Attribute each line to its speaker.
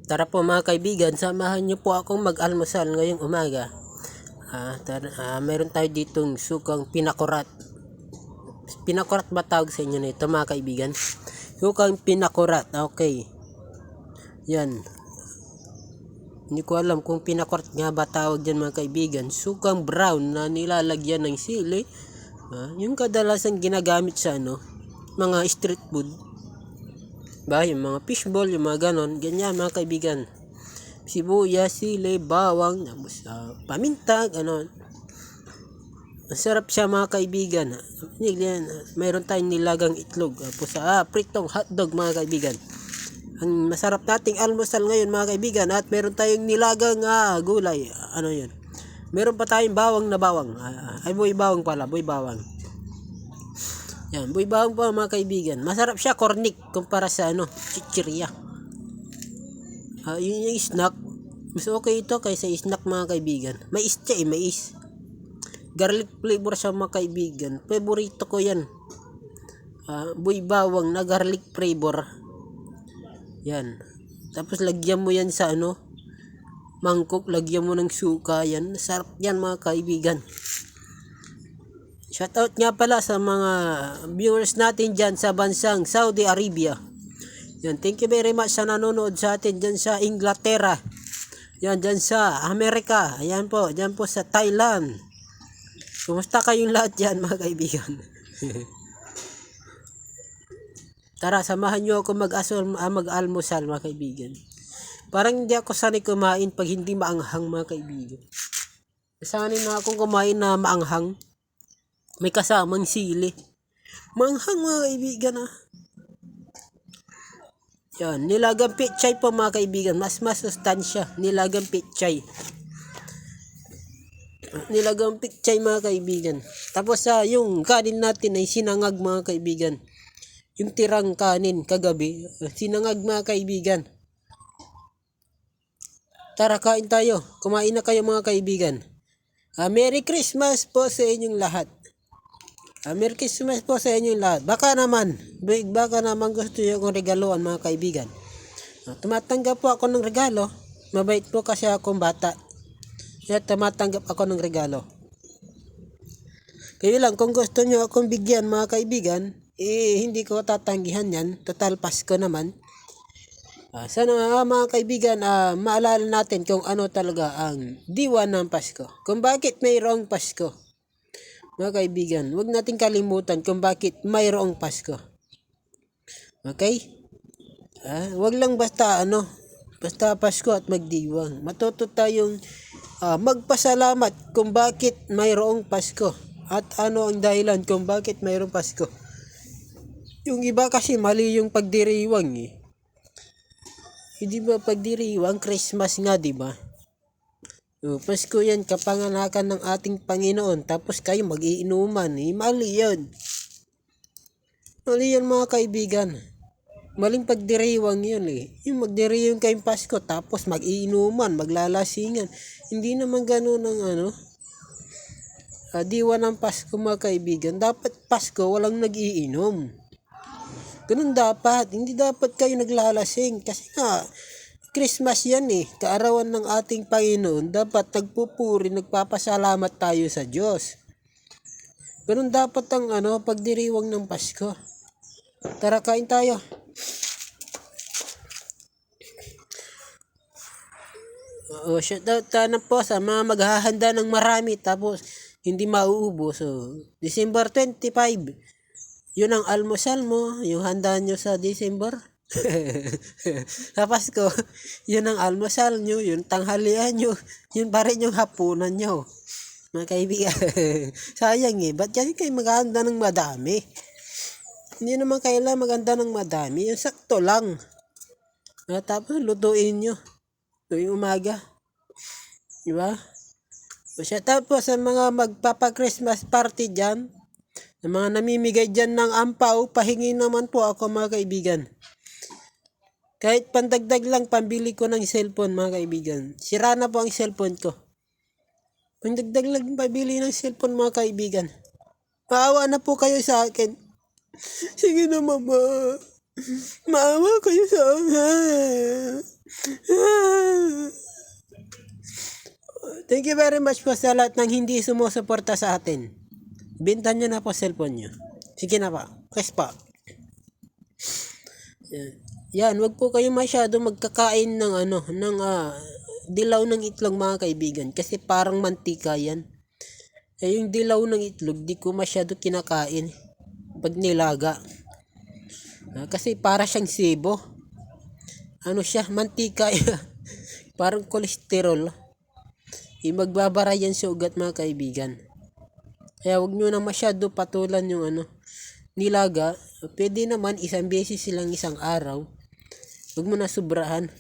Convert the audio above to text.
Speaker 1: Tara po mga kaibigan, samahan niyo po akong mag-almusal ngayong umaga. Meron tayo ditong sukang pinakurat. Pinakurat ba tawag sa inyo nito mga kaibigan? Sukang pinakurat, okay. Yan. Hindi ko alam kung pinakurat nga ba tawag dyan mga kaibigan. Sukang brown na nilalagyan ng sili. Yung kadalasan ginagamit sa mga street food. Yung mga fishball, yung mga ganon, ganyan mga kaibigan. Sibuyas, sili, bawang, paminta, ganon. Masarap siya mga kaibigan. Mayroon tayong nilagang itlog. Pritong hotdog mga kaibigan. Ang masarap nating almusal ngayon mga kaibigan. At meron tayong nilagang gulay. Yun? Meron pa tayong bawang na bawang. Buy bawang pala, buy bawang. Yan, buy bawang po mga kaibigan. Masarap siya, cornic kumpara sa chichirya. Yun yung snack. Mas okay ito kaysa snack mga kaibigan. Mais siya mais. Garlic flavor siya mga kaibigan. Favorito ko yan. Buy bawang na garlic flavor. Yan. Tapos lagyan mo yan sa mangkok. Lagyan mo ng suka yan. Sarap yan mga kaibigan. Shoutout nga pala sa mga viewers natin dyan sa bansang Saudi Arabia. Yan, thank you very much sa nanonood sa atin dyan sa Inglaterra. Yan, dyan sa Amerika. Ayan po, dyan po sa Thailand. Kumusta kayong lahat dyan mga kaibigan? Tara, samahan nyo ako mag-almusal mga kaibigan. Parang hindi ako sanay kumain pag hindi maanghang mga kaibigan. Sanay na akong kumain na maanghang. May kasamang sili. Manghang mga kaibigan Yan, nilagang pechay po mga kaibigan. Mas sustansya. Nilagang pechay. Nilagang pechay mga kaibigan. Tapos yung kanin natin ay sinangag mga kaibigan. Yung tirang kanin kagabi. Sinangag mga kaibigan. Tara, kain tayo. Kumain na kayo mga kaibigan. Merry Christmas po sa inyong lahat. Merry Christmas po sa inyo lahat. Baka naman gusto nyo akong regaluan mga kaibigan. Tumatanggap po ako ng regalo. Mabait po kasi akong bata. Kaya tumatanggap ako ng regalo. Kayo lang, kung gusto nyo akong bigyan mga kaibigan, hindi ko tatanggihan yan. Total Pasko naman. Sana mga kaibigan, maalala natin kung ano talaga ang diwa ng Pasko. Kung bakit mayroong Pasko. Mga kaibigan, huwag natin kalimutan kung bakit mayroong Pasko. Okay? Huwag lang basta Pasko at magdiwang. Matuto tayong magpasalamat kung bakit mayroong Pasko. At ano ang dahilan kung bakit mayroong Pasko. Yung iba kasi mali yung pagdiriwang Hindi ba pagdiriwang Christmas nga, di ba? Pasko yan, kapanganakan ng ating Panginoon. Tapos kayo mag-iinuman. Mali yan. Mali yan mga kaibigan. Maling pagdiriwang yun Yung magdiriwang kayong Pasko. Tapos mag-iinuman, maglalasingan. Hindi naman ganun ang diwa ng Pasko mga kaibigan. Dapat Pasko walang nag-iinom. Ganun dapat. Hindi dapat kayo naglalasing. Kasi nga Christmas yan kaarawan ng ating Panginoon. Dapat nagpupuri, nagpapasalamat tayo sa Diyos. Ganun dapat ang pagdiriwang ng Pasko. Tara, kain tayo. Shoutout na po sa mga maghahanda ng marami tapos hindi mauubos. December 25. Yun ang almusal mo, yung handa nyo sa December. Sa Pasko, yun ang almusal nyo, yung tanghalian nyo, yun pa rin yung hapunan nyo. Mga kaibigan, sayang ba't yan kayo maghahanda ng madami? Hindi naman kailangan maghanda ng madami, yung sakto lang. Tapos lutuin nyo, tuwing umaga. Diba? Tapos sa mga magpapa-Christmas party dyan, sa mga namimigay dyan ng ampaw, pahingi naman po ako mga kaibigan. Kahit pandagdag lang, pambili ko ng cellphone mga kaibigan. Sira na po ang cellphone ko. Pandagdag lang, pambili ng cellphone mga kaibigan. Maawa na po kayo sa akin. Sige na mama. Maawa kayo sa akin. Thank you very much po sa lahat ng hindi sumusuporta sa atin. Bintan nyo na po cellphone nyo. Sige na pa. Press pa. Yan, wag po kayo masyado magkakain ng dilaw ng itlog mga kaibigan kasi parang mantika yan. Yung dilaw ng itlog di ko masyado kinakain pag nilaga. Kasi para siyang sebo. Siya, mantika. Parang kolesterol. Magbabara yan sa ugat mga kaibigan. Kaya wag nyo na masyado patulan yung nilaga. Pwede naman isang beses silang isang araw. Wag mo na sobrahan.